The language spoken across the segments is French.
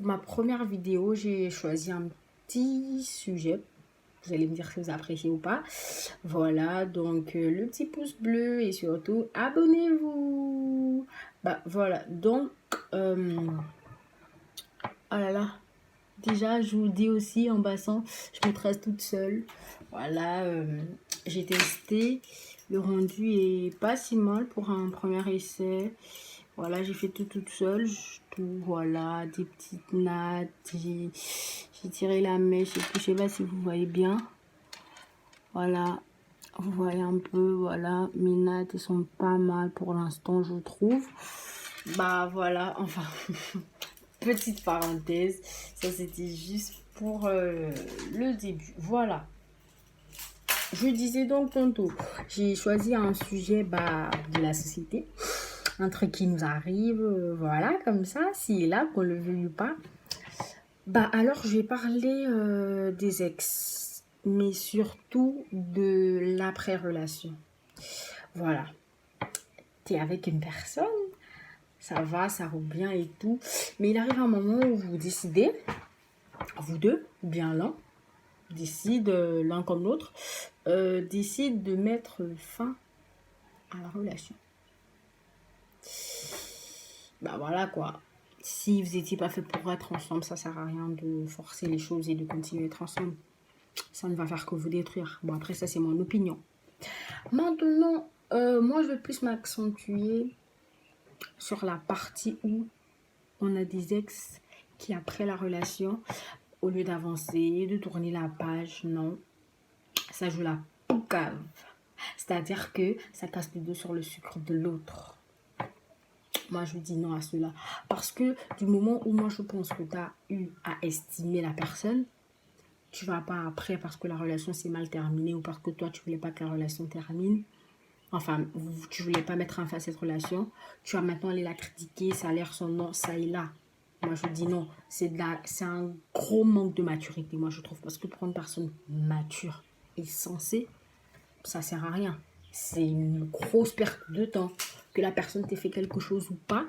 pour ma première vidéo, j'ai choisi un petit sujet. Vous allez me dire si vous appréciez ou pas. Voilà, donc le petit pouce bleu et surtout abonnez-vous. Bah voilà, donc oh là là, déjà je vous dis aussi en passant, je me trace toute seule. Voilà, j'ai testé. Le rendu est pas si mal pour un premier essai. Voilà, j'ai fait tout toute seule. Tout, voilà, des petites nattes. J'ai tiré la mèche et puis je sais pas si vous voyez bien. Voilà, vous voyez un peu, voilà, mes nattes, elles sont pas mal pour l'instant, je trouve. Bah voilà, enfin, petite parenthèse, ça c'était juste pour le début. Voilà. Je disais donc tantôt, j'ai choisi un sujet de la société, un truc qui nous arrive, voilà, comme ça, s'il est là, qu'on le veuille ou pas. Alors je vais parler des ex, mais surtout de l'après-relation. Voilà, t'es avec une personne, ça va, ça roule bien et tout, mais il arrive un moment où vous décidez, vous deux, ou bien l'un, décide, l'un comme l'autre, décide de mettre fin à la relation. Bah voilà quoi. Si vous n'étiez pas fait pour être ensemble, ça sert à rien de forcer les choses et de continuer à être ensemble. Ça ne va faire que vous détruire. Bon, après, ça, c'est mon opinion. Maintenant, moi, je vais plus m'accentuer sur la partie où on a des ex qui, après la relation, au lieu d'avancer, de tourner la page, non, ça joue la poucave. C'est-à-dire que ça casse les deux sur le sucre de l'autre. Moi, je dis non à cela. Parce que du moment où moi, je pense que tu as eu à estimer la personne, tu vas pas après parce que la relation s'est mal terminée ou parce que toi, tu voulais pas que la relation termine. Enfin, tu voulais pas mettre en face cette relation. Tu vas maintenant aller la critiquer, ça a l'air son nom, ça et là. Moi, je dis non. C'est un gros manque de maturité, moi, je trouve. Parce que pour une personne mature et sensée, ça sert à rien. C'est une grosse perte de temps. Que la personne t'ait fait quelque chose ou pas,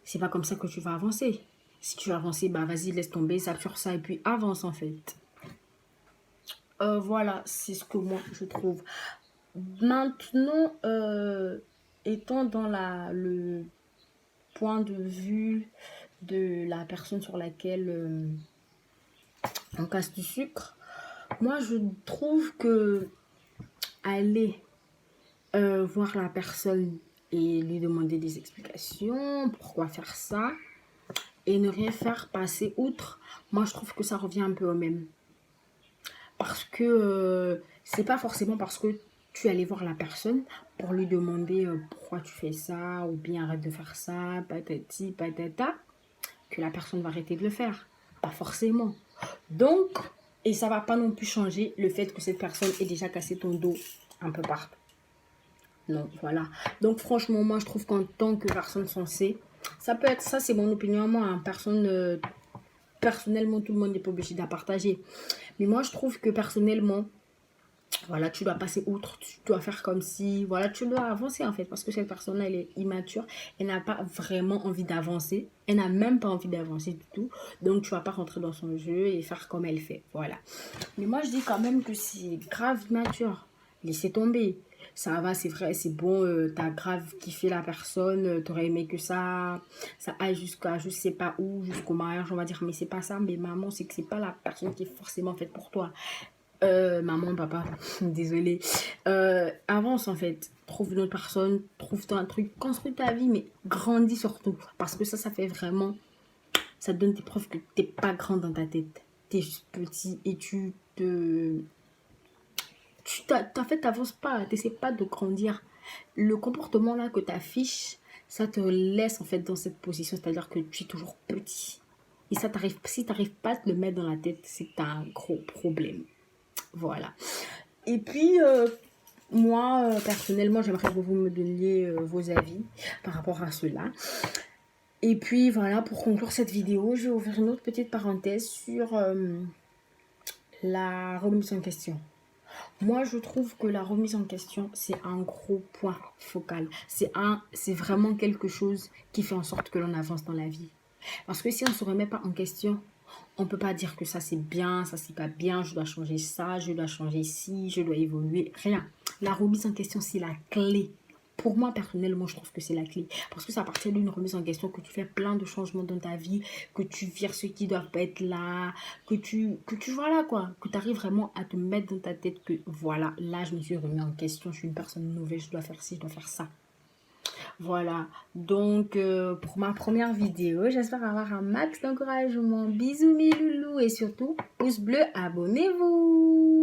c'est pas comme ça que tu vas avancer. Si tu veux avancer, vas-y, laisse tomber, ça sur ça et puis avance en fait. Voilà, c'est ce que moi je trouve. Maintenant, étant dans le point de vue de la personne sur laquelle on casse du sucre, moi je trouve que aller voir la personne et lui demander des explications, pourquoi faire ça, et ne rien faire passer outre, moi je trouve que ça revient un peu au même. Parce que c'est pas forcément parce que tu allais voir la personne pour lui demander pourquoi tu fais ça, ou bien arrête de faire ça, patati, patata, que la personne va arrêter de le faire. Pas forcément. Donc, et ça va pas non plus changer le fait que cette personne ait déjà cassé ton dos un peu partout. Non, voilà. Donc franchement, moi je trouve qu'en tant que personne sensée, ça peut être, ça c'est mon opinion, moi, hein, personnellement, tout le monde n'est pas obligé de la partager. Mais moi je trouve que personnellement, voilà, tu dois passer outre, tu dois faire comme si, voilà, tu dois avancer en fait, parce que cette personne-là, elle est immature, elle n'a pas vraiment envie d'avancer, elle n'a même pas envie d'avancer du tout, donc tu vas pas rentrer dans son jeu et faire comme elle fait, voilà. Mais moi, je dis quand même que c'est grave immature, laissez tomber, ça va, c'est vrai, c'est bon, t'as grave kiffé la personne, t'aurais aimé que ça aille jusqu'à, je sais pas où, jusqu'au mariage, on va dire, mais c'est pas ça, mais maman, c'est que c'est pas la personne qui est forcément faite pour toi. Maman, papa, désolée. Avance en fait. Trouve une autre personne, trouve-toi un truc, construis ta vie, mais grandis surtout. Parce que ça fait vraiment. Ça te donne des preuves que t'es pas grand dans ta tête. T'es juste petit et en fait, t'avances pas, t'essaies pas de grandir. Le comportement là que t'affiches, ça te laisse en fait dans cette position, c'est-à-dire que tu es toujours petit. Et ça t'arrive, si t'arrives pas à te le mettre dans la tête, c'est que t'as un gros problème. Voilà. Et puis, moi, personnellement, j'aimerais que vous me donniez vos avis par rapport à cela. Et puis, voilà, pour conclure cette vidéo, je vais ouvrir une autre petite parenthèse sur la remise en question. Moi, je trouve que la remise en question, c'est un gros point focal. C'est vraiment quelque chose qui fait en sorte que l'on avance dans la vie. Parce que si on ne se remet pas en question, on ne peut pas dire que ça c'est bien, ça c'est pas bien, je dois changer ça, je dois changer ci, je dois évoluer. Rien. La remise en question, c'est la clé. Pour moi, personnellement, je trouve que c'est la clé. Parce que c'est à partir d'une remise en question que tu fais plein de changements dans ta vie, que tu vires ceux qui doivent pas être là, que tu voilà quoi, que tu arrives vraiment à te mettre dans ta tête que voilà, là, je me suis remis en question, je suis une personne nouvelle, je dois faire ci, je dois faire ça. Voilà, donc pour ma première vidéo, j'espère avoir un max d'encouragement. Bisous mes loulous et surtout, pouce bleu, abonnez-vous.